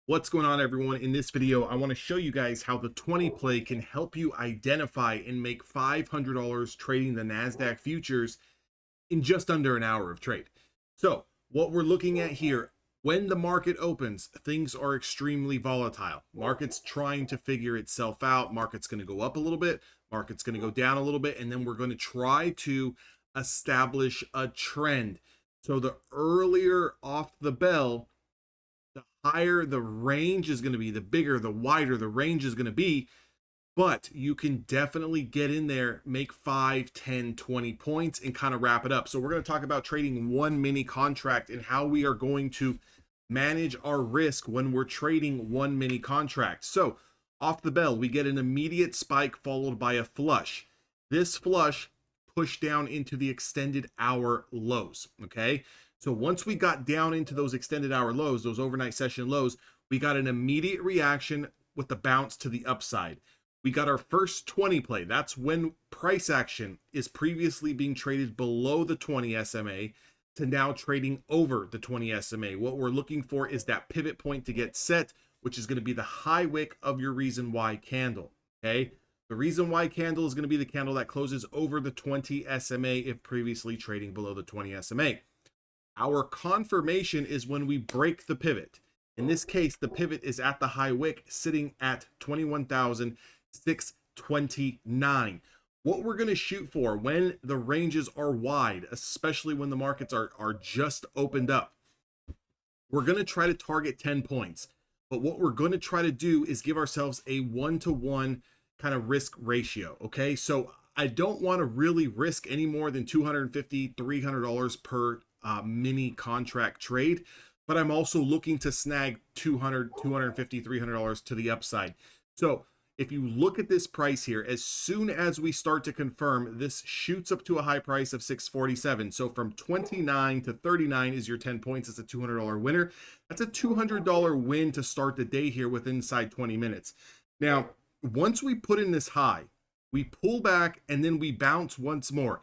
What's going on, everyone? In this video, I want to show you guys how the 20 play can help you identify and make $500 trading the NASDAQ futures in just under an hour of trade. So what we're looking at here, when the market opens, things are extremely volatile. Market's trying to figure itself out. Market's going to go up a little bit. Market's going to go down a little bit. And then we're going to try to establish a trend. So the earlier off the bell, the higher the range is going to be, the bigger, the wider the range is going to be. But you can definitely get in there, make 5, 10, 20 points and kind of wrap it up. So we're going to talk about trading one mini contract and how we are going to manage our risk when we're trading one mini contract. So off the bell, we get an immediate spike followed by a flush. This flush pushed down into the extended hour lows. Okay. So once we got down into those extended hour lows, those overnight session lows, we got an immediate reaction with the bounce to the upside. We got our first 20 play. That's when price action is previously being traded below the 20 SMA to now trading over the 20 SMA. What we're looking for is that pivot point to get set, which is going to be the high wick of your reason why candle. Okay. The reason why candle is going to be the candle that closes over the 20 SMA if previously trading below the 20 SMA. Our confirmation is when we break the pivot. In this case, the pivot is at the high wick sitting at 21,629. What we're going to shoot for when the ranges are wide, especially when the markets are just opened up, we're going to try to target 10 points. But what we're going to try to do is give ourselves a 1-to-1 kind of risk ratio. Okay. So I don't want to really risk any more than $250, $300 per mini contract trade, but I'm also looking to snag $200, $250, $300 to the upside. So if you look at this price here, as soon as we start to confirm, this shoots up to a high price of 647. So from 29 to 39 is your 10 points. It's a $200 winner. That's a $200 win to start the day here with inside 20 minutes. Now, once we put in this high, we pull back and then we bounce once more.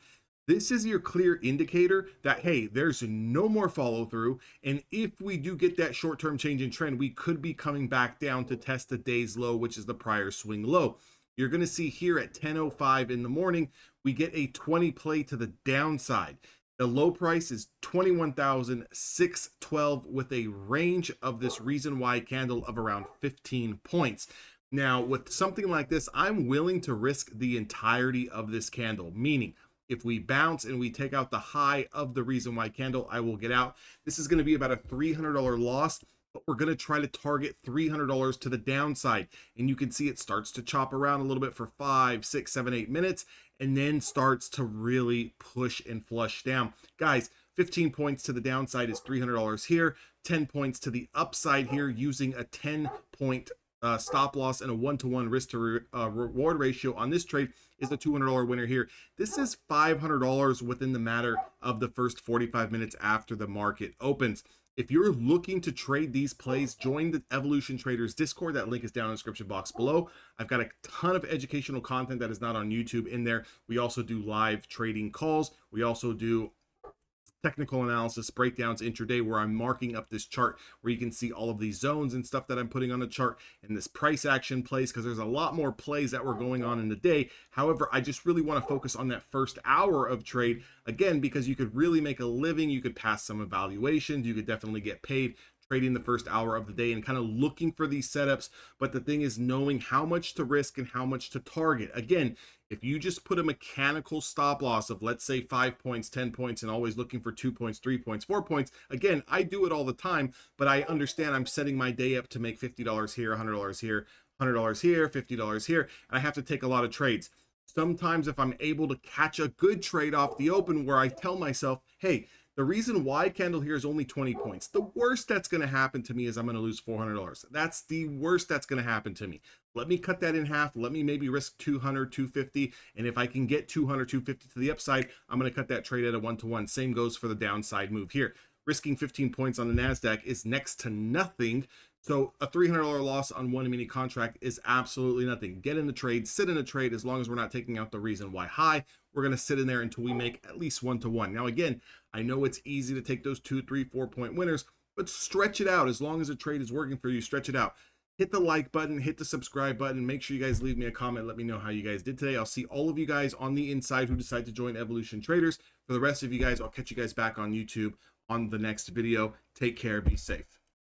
This is your clear indicator that, hey, there's no more follow through. And if we do get that short-term change in trend, we could be coming back down to test the day's low, which is the prior swing low. You're going to see here at 10:05 in the morning, we get a 20 play to the downside. The low price is 21,612 with a range of this reason why candle of around 15 points. Now, with something like this, I'm willing to risk the entirety of this candle, meaning if we bounce and we take out the high of the reason why candle, I will get out. This is going to be about a $300 loss, but we're going to try to target $300 to the downside. And you can see it starts to chop around a little bit for 5, 6, 7, 8 minutes, and then starts to really push and flush down. Guys, 15 points to the downside is $300 here, 10 points to the upside here using a 10-point stop loss and a 1-to-1 risk to reward ratio on this trade is the $200 winner here. This is $500 within the matter of the first 45 minutes after the market opens. If you're looking to trade these plays, join the Evolution Traders Discord. That link is down in the description box below. I've got a ton of educational content that is not on YouTube in there. We also do live trading calls. We also do technical analysis breakdowns intraday where I'm marking up this chart where you can see all of these zones and stuff that I'm putting on the chart and this price action plays, because there's a lot more plays that were going on in the day. However, I just really want to focus on that first hour of trade, again, because you could really make a living. You could pass some evaluations. You could definitely get paid trading the first hour of the day and kind of looking for these setups. But the thing is knowing how much to risk and how much to target. Again, if you just put a mechanical stop loss of, let's say, 5 points, 10 points, and always looking for 2 points, 3 points, 4 points, again, I do it all the time, but I understand I'm setting my day up to make $50 here, $100 here, $100 here, $50 here, and I have to take a lot of trades. Sometimes if I'm able to catch a good trade off the open where I tell myself, hey, the reason why candle here is only 20 points. The worst that's going to happen to me is I'm going to lose $400. That's the worst that's going to happen to me. Let me cut that in half. Let me maybe risk 200, 250. And if I can get 200, 250 to the upside, I'm going to cut that trade at a 1-to-1. Same goes for the downside move here. Risking 15 points on the NASDAQ is next to nothing. So a $300 loss on one mini contract is absolutely nothing. Get in the trade, sit in a trade. As long as we're not taking out the reason why high, we're going to sit in there until we make at least 1-to-1. Now, again, I know it's easy to take those 2, 3, 4 point winners, but stretch it out. As long as a trade is working for you, stretch it out. Hit the like button, hit the subscribe button. Make sure you guys leave me a comment. Let me know how you guys did today. I'll see all of you guys on the inside who decide to join Evolution Traders. For the rest of you guys, I'll catch you guys back on YouTube on the next video. Take care. Be safe.